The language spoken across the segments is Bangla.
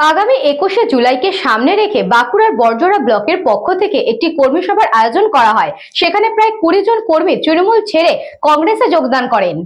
আগামী 21শে জুলাইকে সামনে রেখে বাঁকুড়ার বড়জোড়া ব্লকের পক্ষ থেকে একটি কর্মী সভার আয়োজন করা হয়। সেখানে প্রায় 20 জন কর্মী তৃণমূল ছেড়ে কংগ্রেসে যোগদান করেন।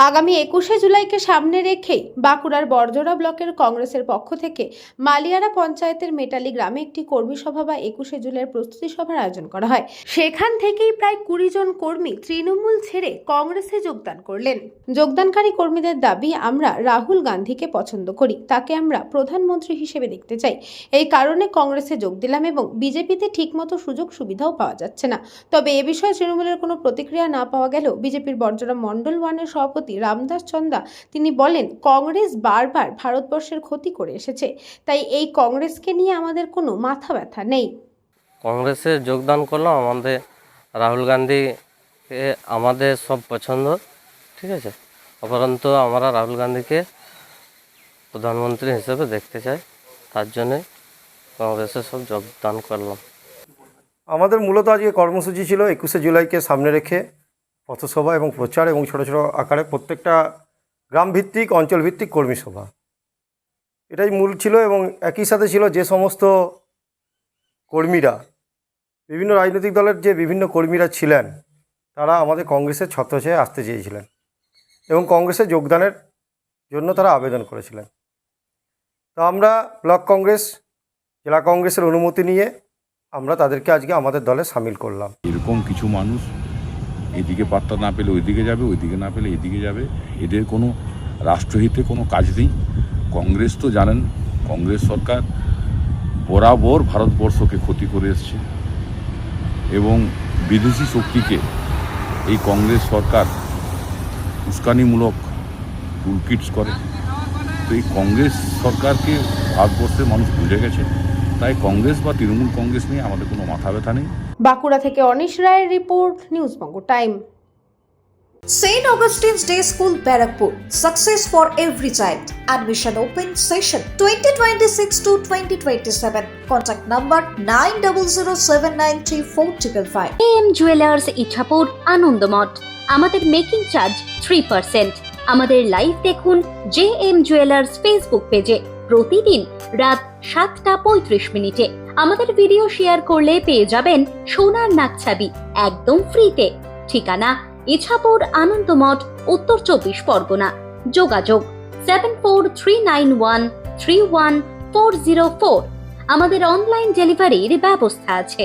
আগামী 21শে জুলাইকে সামনে রেখেই বাঁকুড়ার বড়জোড়া ব্লকের কংগ্রেসের পক্ষ থেকে মালিয়ারা পঞ্চায়েতের মেটালি গ্রামে একটি কর্মী সভা বা 21শে জুলাইয়ের প্রস্তুতি সভার আয়োজন করা হয়। সেখান থেকেই প্রায় 20 জন কর্মী তৃণমূল ছেড়ে কংগ্রেসে যোগদান করলেন। যোগদানকারী কর্মীদের দাবি, আমরা রাহুল গান্ধীকে পছন্দ করি, তাকে আমরা প্রধানমন্ত্রী হিসেবে দেখতে চাই। এই কারণে কংগ্রেসে যোগ দিলাম এবং বিজেপিতে ঠিকমতো সুযোগ সুবিধাও পাওয়া যাচ্ছে না। তবে এ বিষয়ে তৃণমূলের কোনো প্রতিক্রিয়া না পাওয়া গেলেও বিজেপির বড়জোড়া মন্ডল 1-এর সভাপতি রামদাস চন্দা তিনি বলেন, কংগ্রেস বারবার ভারতবর্ষের ক্ষতি করে এসেছে, তাই এই কংগ্রেসকে নিয়ে আমাদের কোনো মাথা ব্যথা নেই। কংগ্রেসে যোগদান করলাম, আমাদের রাহুল গান্ধী আমাদের সব পছন্দ, ঠিক আছে। অপরন্ত আমরা রাহুল গান্ধীকে প্রধানমন্ত্রী হিসেবে দেখতে চাই, তার জন্যে কংগ্রেসে সব যোগদান করলাম। আমাদের মূলত আজকে কর্মসূচি ছিল 21শে জুলাইকে সামনে রেখে পথসভা এবং প্রচার এবং ছোটো ছোটো আকারে প্রত্যেকটা গ্রামভিত্তিক অঞ্চলভিত্তিক কর্মী সভা, এটাই মূল ছিল। এবং একই সাথে ছিল যে সমস্ত কর্মীরা বিভিন্ন রাজনৈতিক দলের যে বিভিন্ন কর্মীরা ছিলেন, তারা আমাদের কংগ্রেসের ছত্রছায়ায় আসতে চেয়েছিলেন এবং কংগ্রেসে যোগদানের জন্য তারা আবেদন করেছিলেন। তো আমরা ব্লক কংগ্রেস, জেলা কংগ্রেসের অনুমতি নিয়ে আমরা তাদেরকে আজকে আমাদের দলে সামিল করলাম। এরকম কিছু মানুষ এদিকে পাত্তা না পেলে ওইদিকে যাবে, ওইদিকে না পেলে এদিকে যাবে, এদের কোনো রাষ্ট্রহিতে কোনো কাজ নেই। কংগ্রেস তো জানেন, কংগ্রেস সরকার বরাবর ভারতবর্ষকে ক্ষতি করে এসছে এবং বিদেশি শক্তিকে এই কংগ্রেস সরকার উস্কানিমূলক টুলকিটস করে। তো এই কংগ্রেস সরকারকে ভারতবর্ষের মানুষ ভুলে গেছে, তাই কংগ্রেস বা তৃণমূল কংগ্রেস নিয়ে আমাদের কোনো মাথা ব্যথা নেই। বাঁকুড়া থেকে অনিশ রায়ের report, news Banga time. St. Augustine's Day School, Barakpur. Success for every child. Admission open session 2026 to 2027. Contact number 9007934555. AM Jewelers Ichapur Anandamath. আমাদের মেকিং চার্জ 3%। আমাদের লাইভ দেখুন JM Jewelers ফেসবুক পেজে প্রতিদিন রাত 7:35 আমাদের ভিডিও শেয়ার করলে পেয়ে যাবেন সোনার নাকছাবি একদম ফ্রিতে। ঠিকানা ইছাপুর আনন্দমঠ, উত্তর 24 পরগনা। যোগাযোগ 7439131404। আমাদের অনলাইন ডেলিভারির ব্যবস্থা আছে।